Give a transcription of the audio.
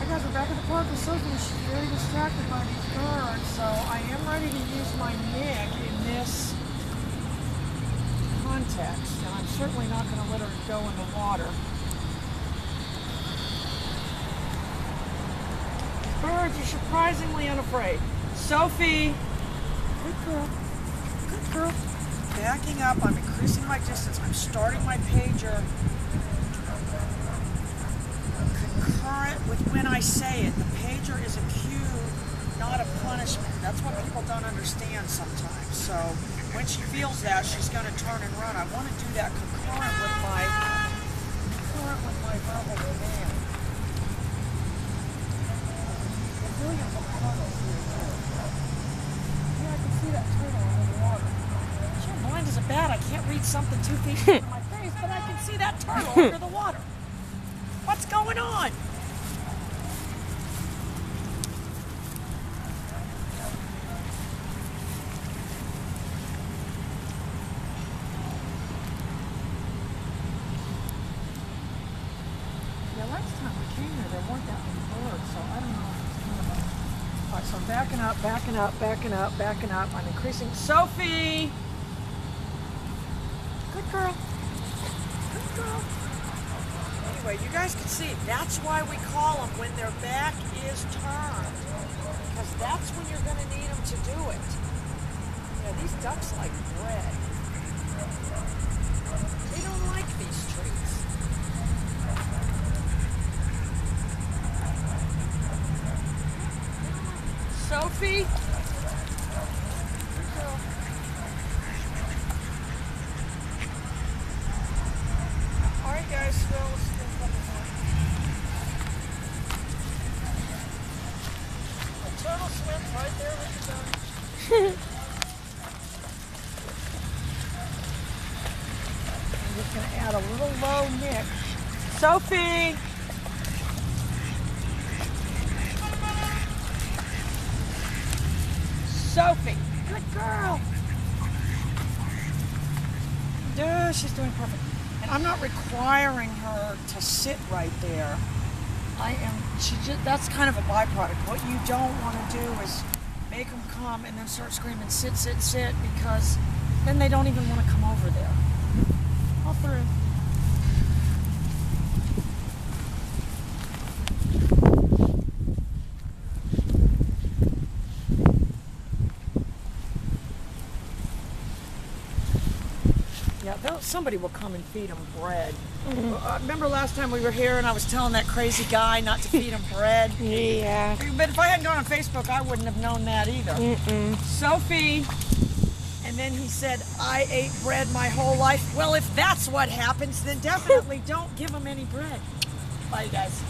Hey guys, we're back at the park with Sophie. She's very distracted by these birds, so I am ready to use my nick in this context, and I'm certainly not going to let her go in the water. These birds are surprisingly unafraid. Sophie! Good girl. Good girl. Backing up, I'm increasing my distance. I'm starting my pager concurrent with when I say it. The pager is a cue, not a punishment. That's what people don't understand sometimes. So when she feels that, she's going to turn and run. I want to do that concurrent with my verbal command. Williams will follow here too. Yeah, I can see that turtle under the water. Sure, blind as a bat. I can't read something 2 feet in front of my face, but I can see that turtle under the water. What's going on? Yeah, last time we came here, there weren't that many birds, so I don't know if it's kind of a... All right, so I'm backing up, backing up, backing up, backing up. I'm increasing. Sophie! Good girl. Good girl. Anyway, you guys can see, that's why we call them when their back is turned. Because that's when you're going to need them to do it. You know, these ducks like bread. They don't like these trees. Sophie? Good girl. All right, guys, so let's go a couple more. The turtle swims right there with the gun. I'm just going to add a little low nick. Sophie! Sophie! Good girl! Dude, she's doing perfect. And I'm not requiring her to sit right there. That's kind of a byproduct. What you don't want to do is make them come and then start screaming, sit, sit, sit, because then they don't even want to come over there. All through. Yeah, somebody will come and feed them bread. Remember last time we were here and I was telling that crazy guy not to feed him bread? Yeah. But if I hadn't gone on Facebook, I wouldn't have known that either. Sophie, and then he said, I ate bread my whole life. Well, if that's what happens, then definitely don't give him any bread. Bye, guys.